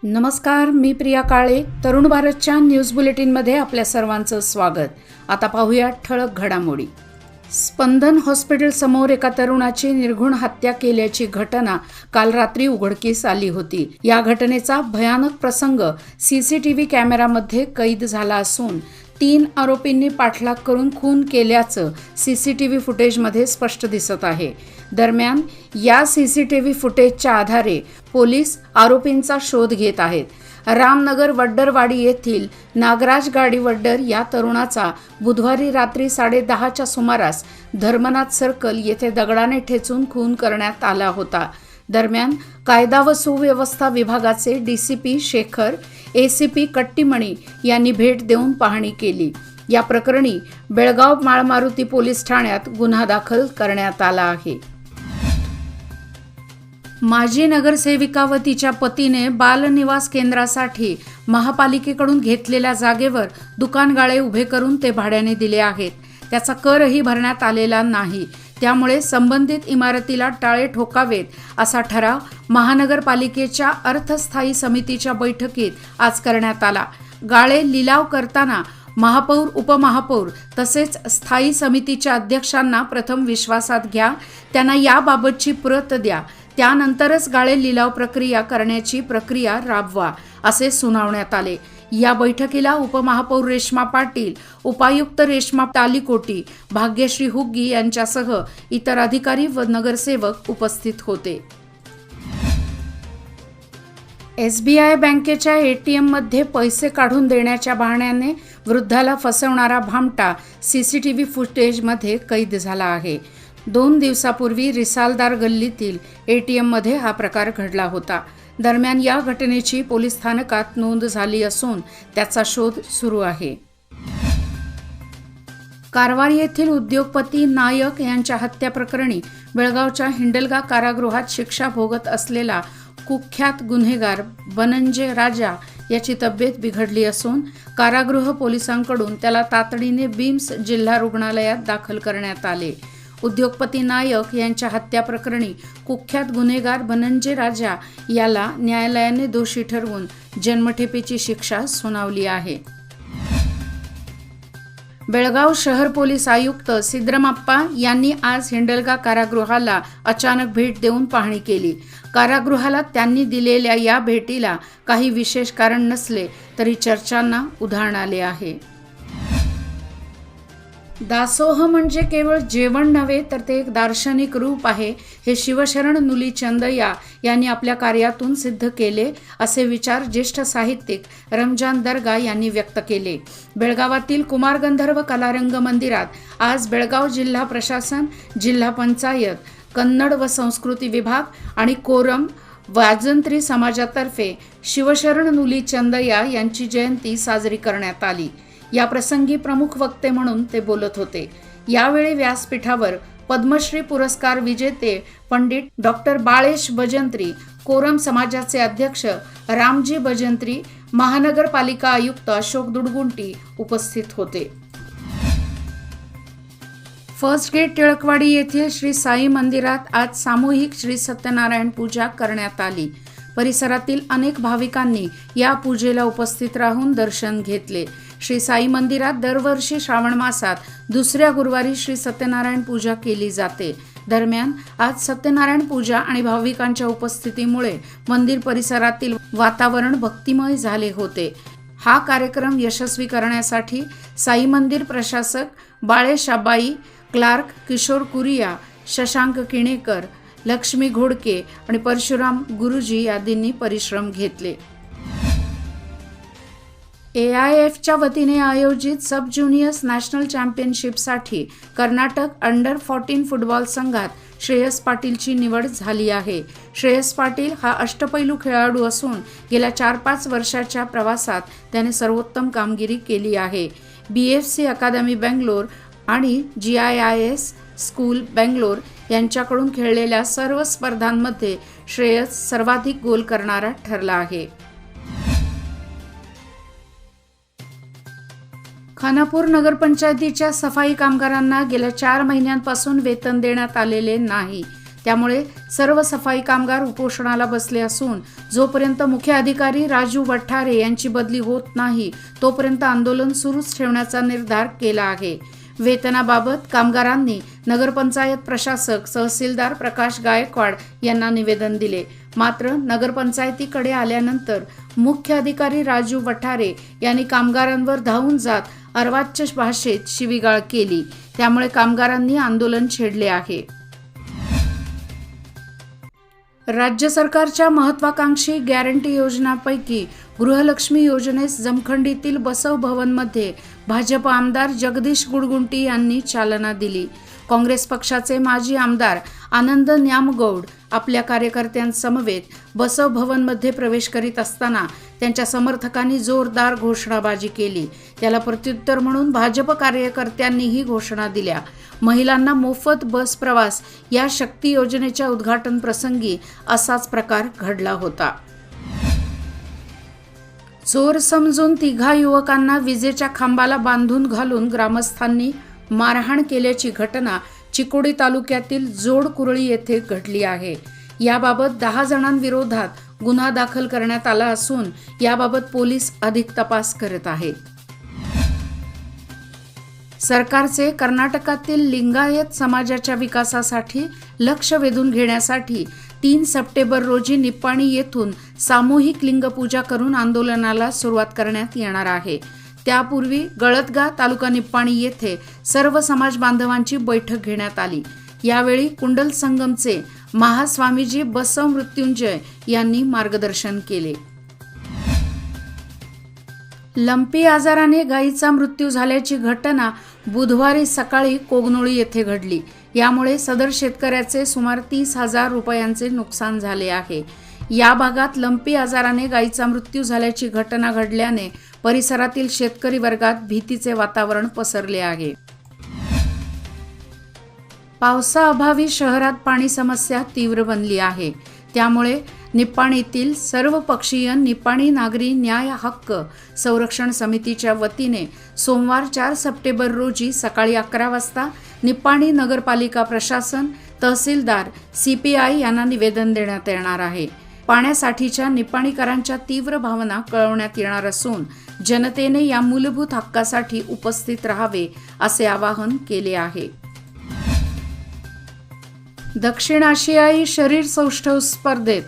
नमस्कार, मी प्रिया काळे. तरुण भारतच्या न्यूज बुलेटिनमध्ये आपल्या सर्वांचं स्वागत. आता पाहूया ठळक घडामोडी. स्पंदन हॉस्पिटल समोर एका तरुणाची निर्घृण हत्या केल्याची घटना काल रात्री उघडकीस आली होती. या घटनेचा भयानक प्रसंग सीसीटीव्ही कॅमेरामध्ये कैद झाला असून 3 आरोपींनी पाठलाग करून खून केल्याचं सीसीटीव्ही फुटेजमध्ये स्पष्ट दिसत आहे. दरम्यान या सीसीटीव्ही फुटेजच्या आधारे पोलीस आरोपींचा शोध घेत आहेत. रामनगर वड्डरवाडी येथील नागराज गाडी वड्डर या तरुणाचा बुधवारी रात्री 10:30च्या सुमारास धर्मनाथ सर्कल येथे दगडाने ठेचून खून करण्यात आला होता. दरम्यान कायदा व सुव्यवस्था विभागाचे डीसीपी शेखर, एसीपी कट्टीमणी यांनी भेट देऊन पाहणी केली. या प्रकरणी बेळगाव माळमारुती पोलीस ठाण्यात गुन्हा दाखल करण्यात आला आहे. माजी नगरसेविका व तिच्या पतीने बालनिवास केंद्रासाठी महापालिकेकडून घेतलेल्या जागेवर दुकानगाळे उभे करून ते भाड्याने दिले आहेत. त्याचा करही भरण्यात आलेला नाही. त्यामुळे संबंधित इमारतीला टाळे ठोकावेत असा ठराव महानगरपालिकेच्या अर्थस्थायी समितीच्या बैठकीत आज करण्यात आला. गाळे लिलाव करताना महापौर, उपमहापौर तसेच स्थायी समितीच्या अध्यक्षांना प्रथम विश्वासात घ्या, त्यांना याबाबतची प्रत द्या, त्यानंतरच गाळे लिलाव प्रक्रिया करण्याची प्रक्रिया राबवा असे सुनावण्यात आले. या बैठकीला उपमहापौर रेश्मा पाटील, उपायुक्त रेश्मा तालीकोटी, भाग्यश्री हुग्गी यांच्यासह इतर अधिकारी व नगरसेवक उपस्थित होते. SBI बँकेच्या ATMमध्ये पैसे काढून देण्याच्या बहाण्याने वृद्धाला फसवणारा भामटा सीसीटीव्ही फुटेजमध्ये कैद झाला आहे. 2 दिवसापूर्वी रिसालदार गल्लीतील ATMमध्ये हा प्रकार घडला होता. दरम्यान या घटनेची पोलीस स्थानकात नोंद झाली असून त्याचा शोध सुरू आहे. कारवार येथील उद्योगपती नायक यांच्या हत्या प्रकरणी बेळगावच्या हिंडलगा कारागृहात शिक्षा भोगत असलेला कुख्यात गुन्हेगार बनंजे राजा याची तब्येत बिघडली असून कारागृह पोलिसांकडून त्याला तातडीने बिम्स जिल्हा रुग्णालयात दाखल करण्यात आले. उद्योगपती नायक यांच्या हत्या प्रकरणी कुख्यात गुन्हेगार बनंजे राजा याला न्यायालयाने दोषी ठरवून जन्मठेपेची शिक्षा सुनावली आहे. बेळगाव शहर पोलीस आयुक्त सिद्रमाप्पा यांनी आज हिंडलगा कारागृहाला अचानक भेट देऊन पाहणी केली. कारागृहाला त्यांनी दिलेल्या या भेटीला काही विशेष कारण नसले तरी चर्चांना उधाण आले आहे. दासोह म्हणजे केवळ जेवण नव्हे तर ते एक दार्शनिक रूप आहे, हे शिवशरण नुली चंदय्या यांनी आपल्या कार्यातून सिद्ध केले असे विचार ज्येष्ठ साहित्यिक रमजान दर्गा यांनी व्यक्त केले. बेळगावातील कुमार गंधर्व कलारंग मंदिरात आज बेळगाव जिल्हा प्रशासन, जिल्हा पंचायत, कन्नड व संस्कृती विभाग आणि कोरम वाजंत्री समाजातर्फे शिवशरण नुली चंदय्या यांची जयंती साजरी करण्यात आली. या प्रसंगी प्रमुख वक्ते म्हणून ते बोलत होते. यावेळी व्यासपीठावर पद्मश्री पुरस्कार विजेते पंडित डॉक्टर बाळेश भजंत्री, कोरम समाजाचे अध्यक्ष रामजी भजंत्री, महानगरपालिका आयुक्त अशोक दुडगुंटी उपस्थित होते. फर्स्ट गेट टिळकवाडी येथील श्री साई मंदिरात आज सामूहिक श्री सत्यनारायण पूजा करण्यात आली. परिसरातील अनेक भाविकांनी या पूजेला उपस्थित राहून दर्शन घेतले. श्री साई मंदिरात दरवर्षी श्रावण मासात 2ऱ्या गुरुवारी श्री सत्यनारायण पूजा केली जाते. दरम्यान आज सत्यनारायण पूजा आणि भाविकांच्या उपस्थितीमुळे मंदिर परिसरातील वातावरण भक्तिमय झाले होते. हा कार्यक्रम यशस्वी करण्यासाठी साई मंदिर प्रशासक बाळेशाबाई, क्लार्क किशोर कुरिया, शशांक किणेकर, लक्ष्मी घोडके आणि परशुराम गुरुजी आदींनी परिश्रम घेतले. AIFच्या वतीने आयोजित सब ज्युनियर्स नॅशनल चॅम्पियनशिपसाठी कर्नाटक अंडर 14 फुटबॉल संघात श्रेयस पाटीलची निवड झाली आहे. श्रेयस पाटील हा अष्टपैलू खेळाडू असून गेल्या 4-5 वर्षाच्या प्रवासात त्याने सर्वोत्तम कामगिरी केली आहे. BFC अकादमी बेंगलोर आणि GIIS स्कूल बेंगलोर यांच्याकडून खेळलेल्या सर्व स्पर्धांमध्ये श्रेयस सर्वाधिक गोल करणारा ठरला आहे. खानापूर नगरपंचायतीच्या सफाई कामगारांना गेल्या 4 महिन्यांपासून वेतन देण्यात आलेले नाही. त्यामुळे सर्व सफाई कामगार उपोषणाला बसले असून जोपर्यंत मुख्य अधिकारी राजू वठारे यांची बदली होत नाही तोपर्यंत आंदोलन सुरूच ठेवण्याचा निर्धार केला आहे। वेतनाबाबत कामगारांनी नगरपंचायत प्रशासक तहसीलदार प्रकाश गायकवाड यांना निवेदन दिले, मात्र नगरपंचायतीकडे आल्यानंतर मुख्य अधिकारी राजू वठारे यांनी कामगारांवर धावून जात अर्वाच्य भाषेत शिवीगाळ केली, त्यामुळे कामगारांनी आंदोलन छेडले आहे। राज्य सरकारच्या महत्वाकांक्षी गॅरंटी योजनांपैकी गृहलक्ष्मी योजनेस जमखंडीतील बसव भवनमध्ये भाजप आमदार जगदीश गुडगुंटी यांनी चालना दिली। काँग्रेस पक्षाचे माजी आमदार आनंद न्यामगौड आपल्या कार्यकर्त्यांसमवेत बसव भवनमध्ये प्रवेश करीत असताना त्यांच्या समर्थकांनी जोरदार घोषणाबाजी केली। त्याला प्रत्युत्तर म्हणून भाजप कार्यकर्त्यांनीही घोषणा दिल्या। महिलांना मोफत बस प्रवास या शक्ती योजनेच्या उद्घाटन प्रसंगी असाच प्रकार घडला होता। चोर समजून तिघा युवकांना विजेच्या खांबाला बांधून घालून ग्रामस्थांनी मारहाण केल्याची घटना चिकोडी तालुक्यातील जोडकुरळी येथे घडली आहे। याबाबत 10 जणांविरोधात गुन्हा दाखल करण्यात आला असून याबाबत पोलीस अधिक तपास करत आहेत। सरकारचे कर्नाटकातील लिंगायत समाजाच्या विकासासाठी लक्ष वेधून घेण्यासाठी 3 सप्टेंबर रोजी निप्पाणी येथून सामूहिक लिंगपूजा करून आंदोलनाला सुरुवात करण्यात येणार आहे। त्यापूर्वी गळतगा तालुका निप्पाणी येथे सर्व समाज बांधवांची बैठक घेण्यात आली। यावेळी कुंडल संगमचे महास्वामीजी बसव मृत्युंजय यांनी मार्गदर्शन केले। लंपी आजाराने गायीचा मृत्यू झाल्याची घटना बुधवारी सकाळी कोगनोळी येथे घडली। यामुळे सदर शेतकऱ्याचे सुमारे 30,000 रुपयांचे नुकसान झाले आहे। या भागात लंपी आजाराने गायीचा मृत्यू झाल्याची घटना घडल्याने परिसरातील शेतकरी वर्गात भीतीचे वातावरण पसरले आहे। पावसाअभावी शहरात पाणी समस्या तीव्र बनली आहे। त्यामुळे निप्पाणीतील सर्वपक्षीय निप्पाणी नागरी न्याय हक्क संरक्षण समितीच्या वतीने सोमवार 4 सप्टेंबर रोजी सकाळी 11 वाजता निप्पाणी नगरपालिका प्रशासन, तहसीलदार, CPI यांना निवेदन देण्यात येणार आहे। पाण्यासाठीच्या निप्पाणीकरांच्या तीव्र भावना कळवण्यात येणार असून जनतेने या मूलभूत हक्कासाठी उपस्थित राहावे असे आवाहन केले आहे। दक्षिण आशियाई शरीर सौष्ठव स्पर्धेत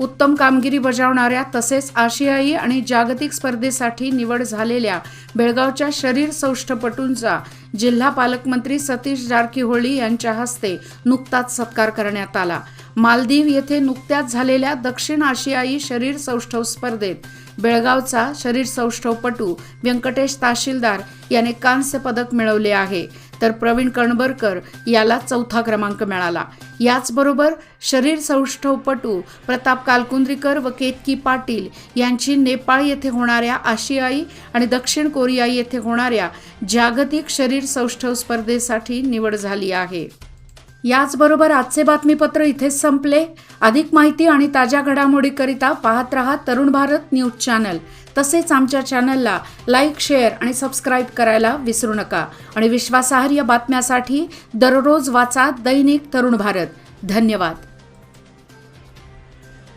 उत्तम कामगिरी बजावणाऱ्या तसेच आशियाई आणि जागतिक स्पर्धेसाठी निवड झालेल्या बेळगावच्या शरीर सौष्ठवपटूंचा जिल्हा पालकमंत्री सतीश जारकीहोळी यांच्या हस्ते नुकताच सत्कार करण्यात आला। मालदीव येथे नुकत्याच झालेल्या दक्षिण आशियाई शरीर सौष्ठव स्पर्धेत बेळगावचा शरीर सौष्ठवपटू व्यंकटेश तहसीलदार याने कांस्य पदक मिळवले आहे, तर प्रवीण कणबरकर याला 4था क्रमांक मिळाला। याचबरोबर शरीर सौष्ठवपटू प्रताप कालकुंद्रीकर व केतकी पाटील यांची नेपाळ येथे होणाऱ्या आशियाई आणि दक्षिण कोरिया येथे होणाऱ्या जागतिक शरीर सौष्ठव स्पर्धेसाठी निवड झाली आहे। याचबरोबर आजचे बातमीपत्र इथेच संपले। अधिक माहिती आणि ताज्या घडामोडीकरिता पाहत रहा तरुण भारत न्यूज चॅनल। तसेच आमच्या चॅनलला लाईक, शेअर आणि सबस्क्राईब करायला विसरू नका आणि विश्वासार्ह बातम्यासाठी दररोज वाचा दैनिक तरुण भारत। धन्यवाद।